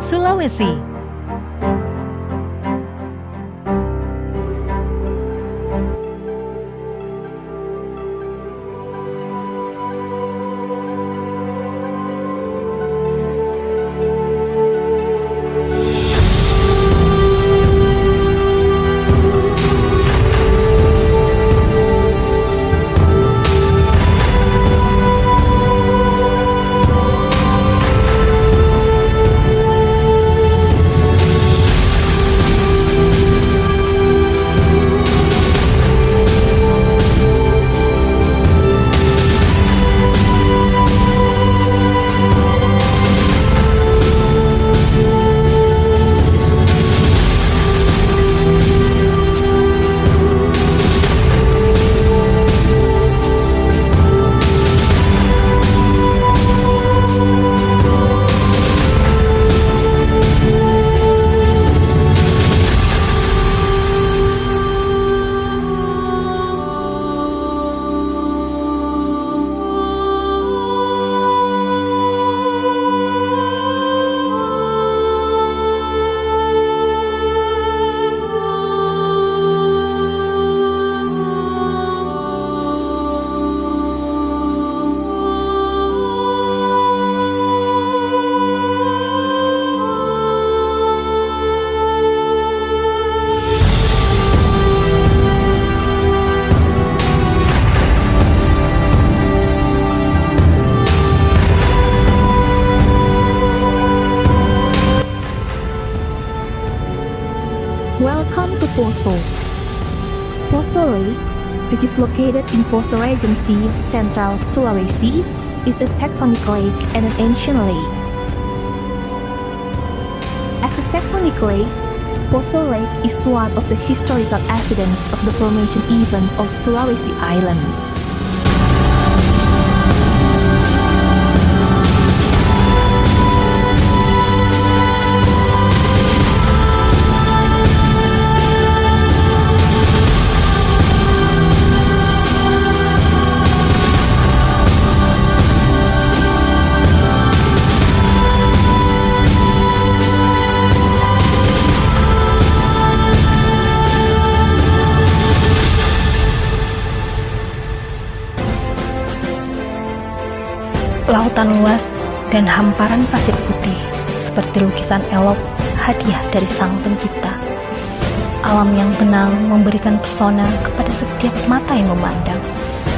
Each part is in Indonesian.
Sulawesi. Welcome to Poso. Poso Lake, which is located in Poso Regency, Central Sulawesi, is a tectonic lake and an ancient lake. As a tectonic lake, Poso Lake is one of the historical evidence of the formation event of Sulawesi Island. Lautan luas dan hamparan pasir putih seperti lukisan elok hadiah dari Sang Pencipta. Alam yang tenang memberikan pesona kepada setiap mata yang memandang,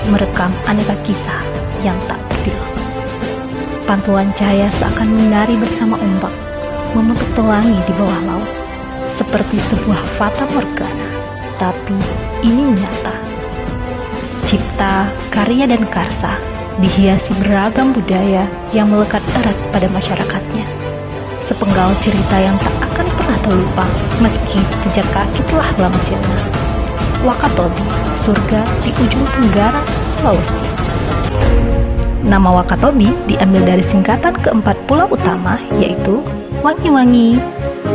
merekam aneka kisah yang tak terbilang. Pantulan cahaya seakan menari bersama ombak, membentuk pelangi di bawah laut, seperti sebuah fata morgana, tapi ini nyata. Cipta, karya dan karsa dihiasi beragam budaya yang melekat erat pada masyarakatnya. Sepenggal cerita yang tak akan pernah terlupa meski jejak kaki telah lama sirna. Wakatobi, surga di ujung tenggara Sulawesi. Nama Wakatobi diambil dari singkatan keempat pulau utama yaitu Wangi-Wangi,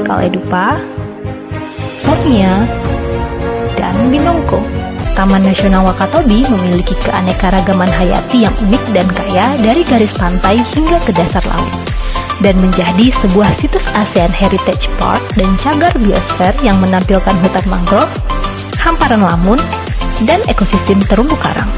Kaledupa, Borneo, dan Binongko. Taman Nasional Wakatobi memiliki keanekaragaman hayati yang unik dan kaya dari garis pantai hingga ke dasar laut, dan menjadi sebuah situs ASEAN Heritage Park dan cagar biosfer yang menampilkan hutan mangrove, hamparan lamun, dan ekosistem terumbu karang.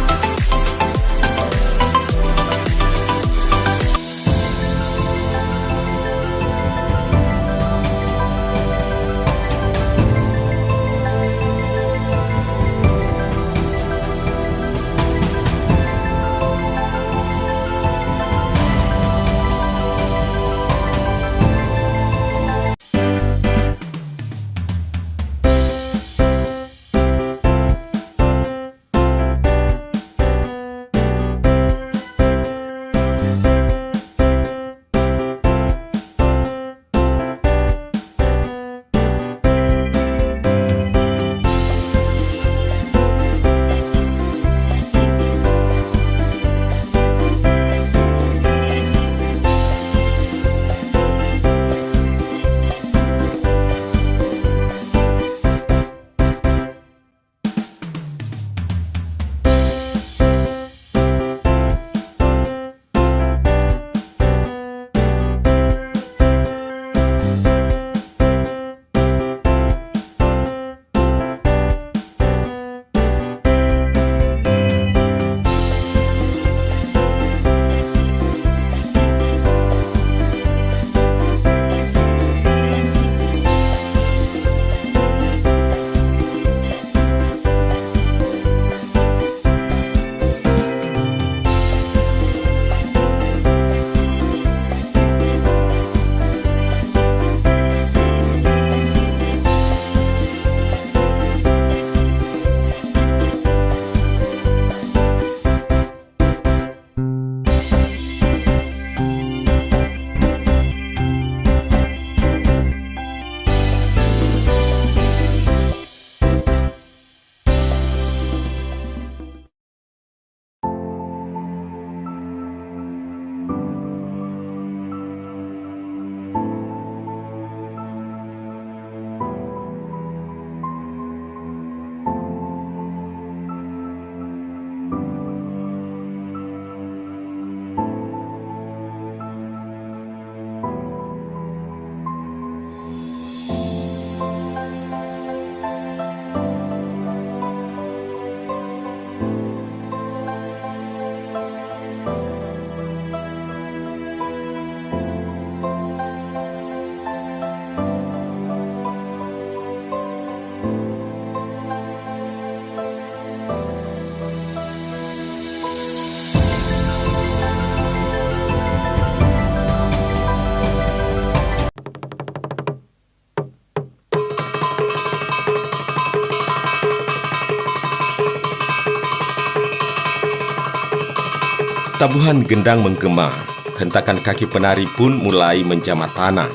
Tabuhan gendang menggema, hentakan kaki penari pun mulai menjamah tanah.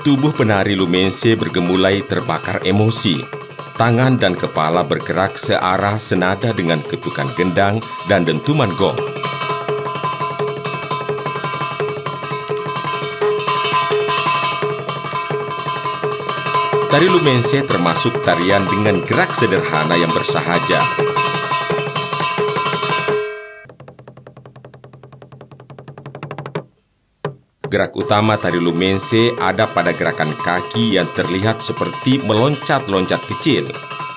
Tubuh penari Lumense bergemulai terbakar emosi. Tangan dan kepala bergerak searah senada dengan ketukan gendang dan dentuman gong. Tari Lumense termasuk tarian dengan gerak sederhana yang bersahaja. Gerak utama tari Lumense ada pada gerakan kaki yang terlihat seperti meloncat-loncat kecil,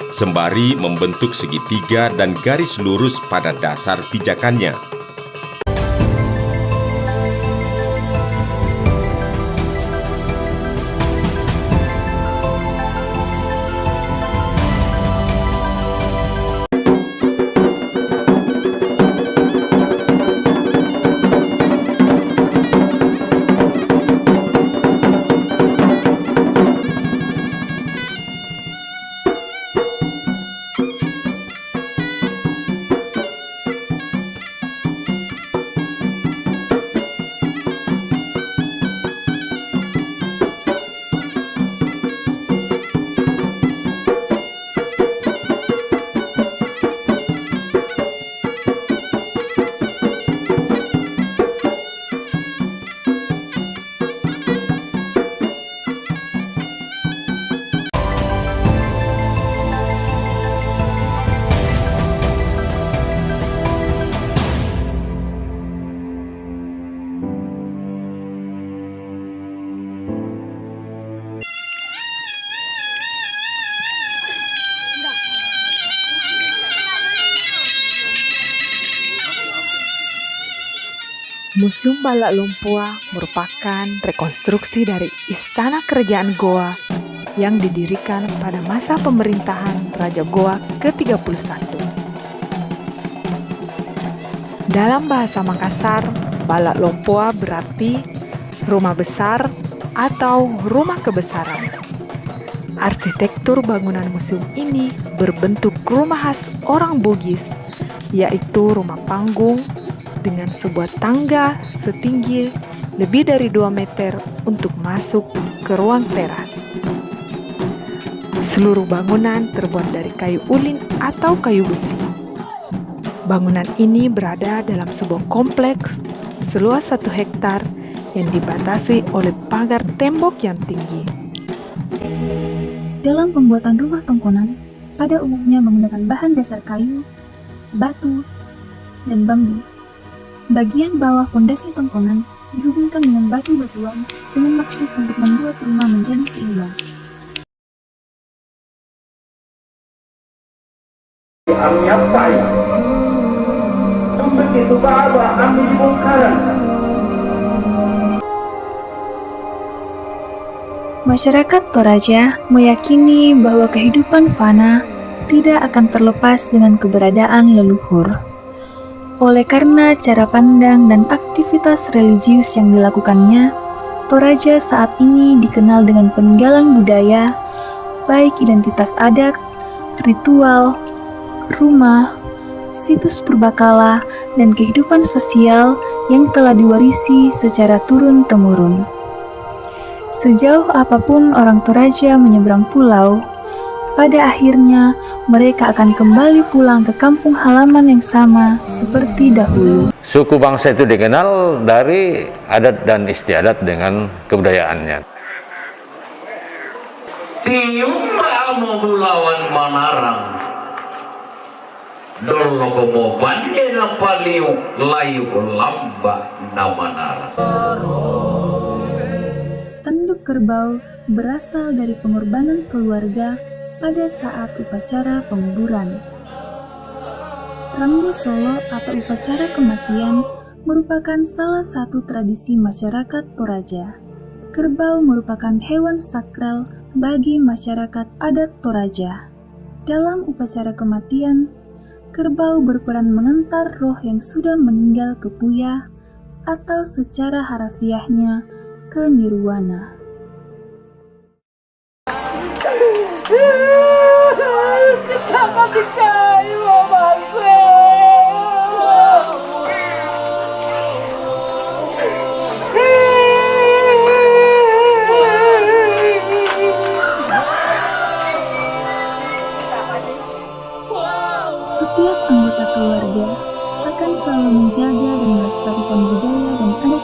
sembari membentuk segitiga dan garis lurus pada dasar pijakannya. Museum Balak Lumpua merupakan rekonstruksi dari Istana Kerajaan Goa yang didirikan pada masa pemerintahan Raja Goa ke-31. Dalam bahasa Makassar, Balak Lumpua berarti rumah besar atau rumah kebesaran. Arsitektur bangunan museum ini berbentuk rumah khas orang Bugis, yaitu rumah panggung dengan sebuah tangga setinggi lebih dari 2 meter untuk masuk ke ruang teras. Seluruh bangunan terbuat dari kayu ulin atau kayu besi. Bangunan ini berada dalam sebuah kompleks seluas 1 hektar yang dibatasi oleh pagar tembok yang tinggi. Dalam pembuatan rumah tongkonan, pada umumnya menggunakan bahan dasar kayu, batu, dan bambu. Bagian bawah pondasi tongkonan dihubungkan dengan batu-batuan dengan maksud untuk membuat rumah menjadi seimbang. Masyarakat Toraja meyakini bahwa kehidupan fana tidak akan terlepas dengan keberadaan leluhur. Oleh karena cara pandang dan aktivitas religius yang dilakukannya, Toraja saat ini dikenal dengan peninggalan budaya, baik identitas adat, ritual, rumah, situs purbakala, dan kehidupan sosial yang telah diwarisi secara turun-temurun. Sejauh apapun orang Toraja menyeberang pulau, pada akhirnya mereka akan kembali pulang ke kampung halaman yang sama seperti dahulu. Suku bangsa itu dikenal dari adat dan istiadat dengan kebudayaannya. Tium mau melawan Manarang, dolo komo bande na paliu layu lamba na Manarang. Tanduk kerbau berasal dari pengorbanan keluarga pada saat upacara penguburan. Rambu Solo atau upacara kematian merupakan salah satu tradisi masyarakat Toraja. Kerbau merupakan hewan sakral bagi masyarakat adat Toraja. Dalam upacara kematian, kerbau berperan mengantar roh yang sudah meninggal ke puya atau secara harafiahnya ke nirwana.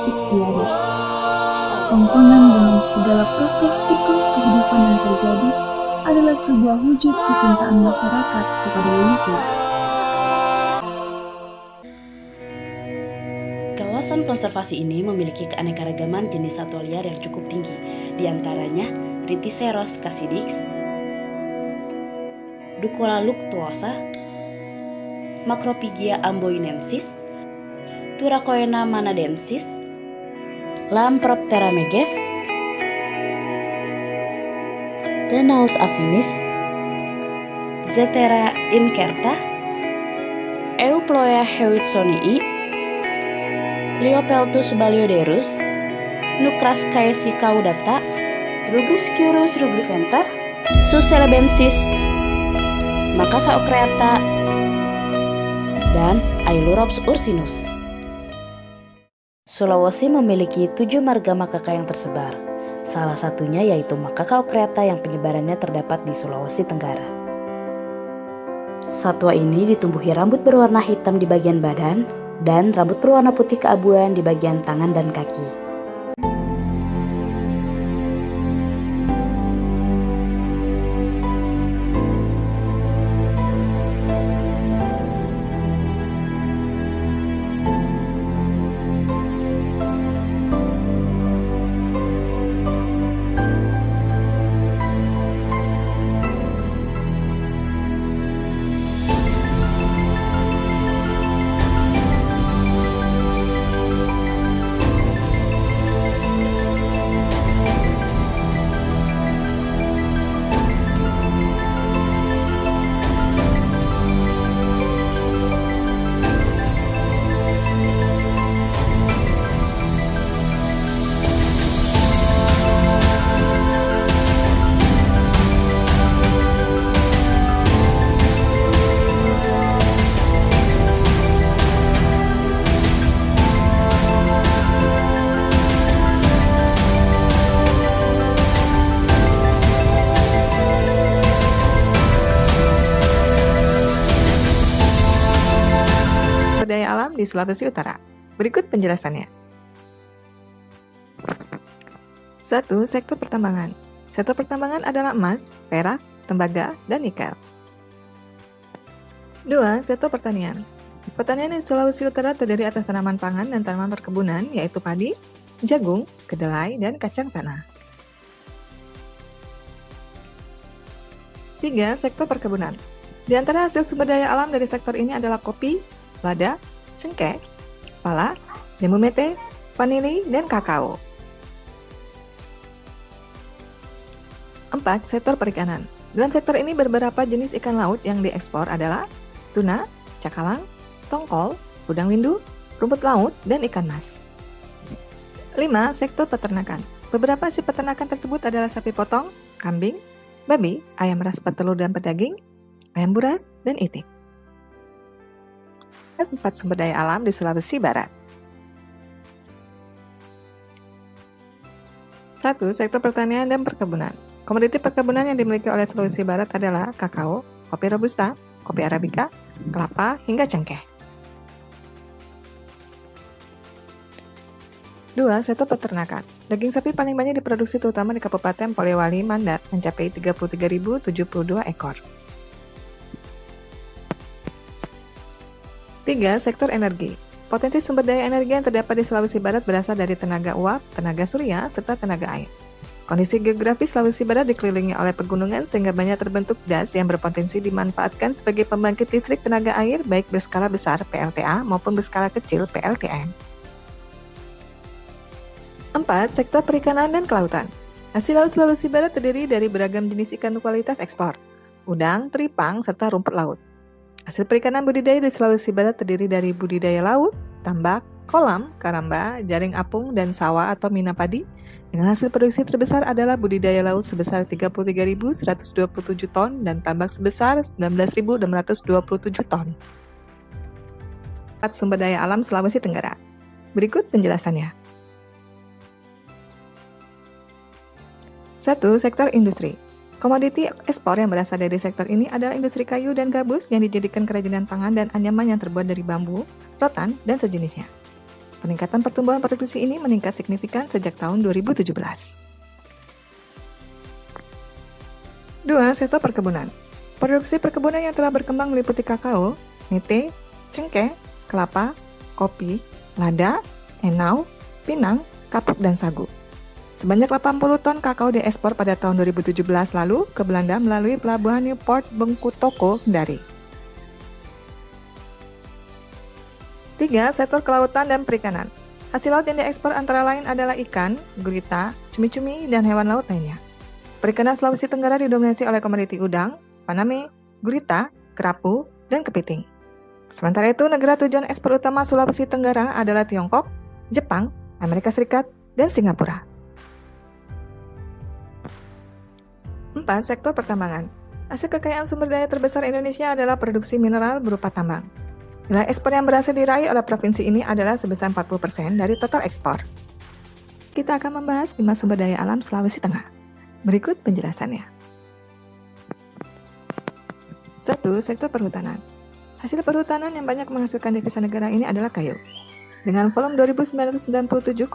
istiadat. Tongkonan dengan segala proses siklus kehidupan yang terjadi adalah sebuah wujud kecintaan masyarakat kepada leluhur. Kawasan konservasi ini memiliki keanekaragaman jenis satwa liar yang cukup tinggi, di antaranya Rhyticeros cassidix, Ducola luctuosa, Macropygia amboinensis, Turacoena manadensis, Lamproptera meges, Danaus affinis, Zetera incerta, Euploea hewitsonii, Leopeltus balioderus, Nucras caesi caudata, Rubrisciurus rubrifenter, Suscelebensis, Macaca ocreata, dan Ailurops ursinus. Sulawesi memiliki 7 marga makaka yang tersebar. Salah satunya yaitu Macaca ocreata yang penyebarannya terdapat di Sulawesi Tenggara. Satwa ini ditumbuhi rambut berwarna hitam di bagian badan dan rambut berwarna putih keabuan di bagian tangan dan kaki. Daya alam di Sulawesi Utara. Berikut penjelasannya. 1. Sektor pertambangan. Sektor pertambangan adalah emas, perak, tembaga, dan nikel. 2. Sektor pertanian. Pertanian di Sulawesi Utara terdiri atas tanaman pangan dan tanaman perkebunan, yaitu padi, jagung, kedelai, dan kacang tanah. 3. Sektor perkebunan. Di antara hasil sumber daya alam dari sektor ini adalah kopi, lada, cengkeh, pala, jambu mete, vanili, dan kakao. 4. Sektor perikanan. Dalam sektor ini beberapa jenis ikan laut yang diekspor adalah tuna, cakalang, tongkol, udang windu, rumput laut, dan ikan mas. 5. Sektor peternakan. Beberapa hasil peternakan tersebut adalah sapi potong, kambing, babi, ayam ras petelur dan pedaging, ayam buras, dan itik. 4 sumber daya alam di Sulawesi Barat. 1. Sektor pertanian dan perkebunan. Komoditi perkebunan yang dimiliki oleh Sulawesi Barat adalah kakao, kopi robusta, kopi arabica, kelapa, hingga cengkeh. 2. Sektor peternakan. Daging sapi paling banyak diproduksi terutama di Kabupaten Polewali Mandar, mencapai 33.072 ekor. 3. Sektor energi. Potensi sumber daya energi yang terdapat di Sulawesi Barat berasal dari tenaga uap, tenaga surya, serta tenaga air. Kondisi geografis Sulawesi Barat dikelilingi oleh pegunungan sehingga banyak terbentuk das yang berpotensi dimanfaatkan sebagai pembangkit listrik tenaga air baik berskala besar PLTA maupun berskala kecil PLTN. 4. Sektor perikanan dan kelautan. Hasil laut Sulawesi Barat terdiri dari beragam jenis ikan kualitas ekspor, udang, teripang, serta rumput laut. Hasil perikanan budidaya di Sulawesi Barat terdiri dari budidaya laut, tambak, kolam, karamba, jaring apung, dan sawah atau mina padi. Dengan hasil produksi terbesar adalah budidaya laut sebesar 33.127 ton dan tambak sebesar 19.627 ton. 4 sumber daya alam Sulawesi Tenggara. Berikut penjelasannya. 1. Sektor industri. Komoditi ekspor yang berasal dari sektor ini adalah industri kayu dan gabus yang dijadikan kerajinan tangan dan anyaman yang terbuat dari bambu, rotan, dan sejenisnya. Peningkatan pertumbuhan produksi ini meningkat signifikan sejak tahun 2017. 2. Sektor perkebunan. Produksi perkebunan yang telah berkembang meliputi kakao, mete, cengkeh, kelapa, kopi, lada, enau, pinang, kapuk, dan sagu. Sebanyak 80 ton kakao diekspor pada tahun 2017 lalu ke Belanda melalui pelabuhan Newport Bengkutoko, Kendari. 3. Sektor kelautan dan perikanan. Hasil laut yang diekspor antara lain adalah ikan, gurita, cumi-cumi, dan hewan laut lainnya. Perikanan Sulawesi Tenggara didominasi oleh komoditi udang, paname, gurita, kerapu, dan kepiting. Sementara itu, negara tujuan ekspor utama Sulawesi Tenggara adalah Tiongkok, Jepang, Amerika Serikat, dan Singapura. 4. Sektor pertambangan. Hasil kekayaan sumber daya terbesar Indonesia adalah produksi mineral berupa tambang. Nilai ekspor yang berhasil diraih oleh provinsi ini adalah sebesar 40% dari total ekspor. Kita akan membahas 5 sumber daya alam Sulawesi Tengah. Berikut penjelasannya. 1. Sektor perhutanan. Hasil perhutanan yang banyak menghasilkan devisa negara ini adalah kayu. Dengan volume 2.997,95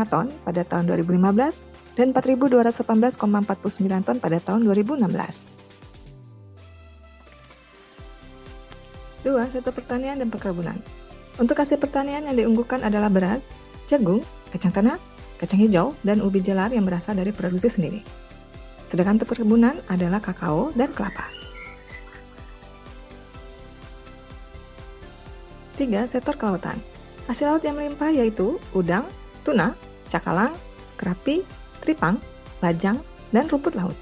ton pada tahun 2015 dan 4.218,49 ton pada tahun 2016. 2. Sektor pertanian dan perkebunan. Untuk hasil pertanian yang diunggulkan adalah beras, jagung, kacang tanah, kacang hijau, dan ubi jalar yang berasal dari produksi sendiri. Sedangkan untuk perkebunan adalah kakao dan kelapa. 3. Sektor kelautan. Hasil laut yang melimpah yaitu udang, tuna, cakalang, kerapi, tripang, lajang, dan rumput laut.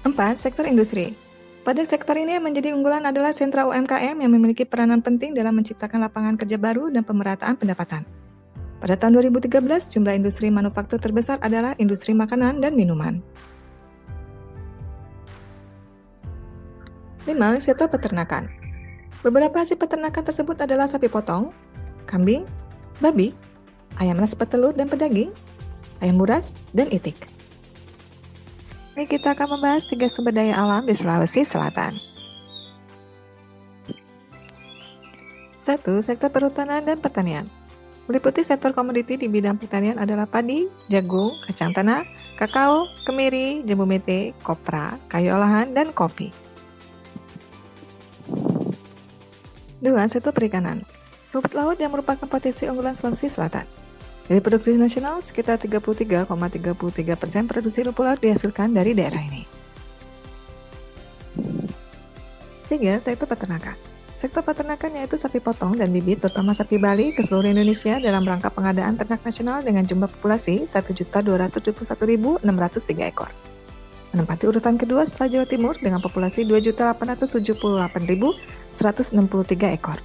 4. Sektor industri. Pada sektor ini yang menjadi unggulan adalah sentra UMKM yang memiliki peranan penting dalam menciptakan lapangan kerja baru dan pemerataan pendapatan. Pada tahun 2013, jumlah industri manufaktur terbesar adalah industri makanan dan minuman. 5. Sektor peternakan. Beberapa hasil peternakan tersebut adalah sapi potong, kambing, babi, ayam ras petelur dan pedaging, ayam buras, dan itik. Ini kita akan membahas 3 sumber daya alam di Sulawesi Selatan. 1. Sektor perhutanan dan pertanian. Meliputi sektor komoditi di bidang pertanian adalah padi, jagung, kacang tanah, kakao, kemiri, jambu mete, kopra, kayu olahan, dan kopi. 2. Sektor perikanan. Rumput laut yang merupakan potensi unggulan Sulawesi Selatan. Dari produksi nasional, sekitar 33,33% produksi rumput laut dihasilkan dari daerah ini. 3. Sektor peternakan. Sektor peternakan yaitu sapi potong dan bibit, terutama sapi Bali, ke seluruh Indonesia dalam rangka pengadaan ternak nasional dengan jumlah populasi 1.271.603 ekor. Menempati urutan kedua setelah Jawa Timur dengan populasi 2.878.163 ekor.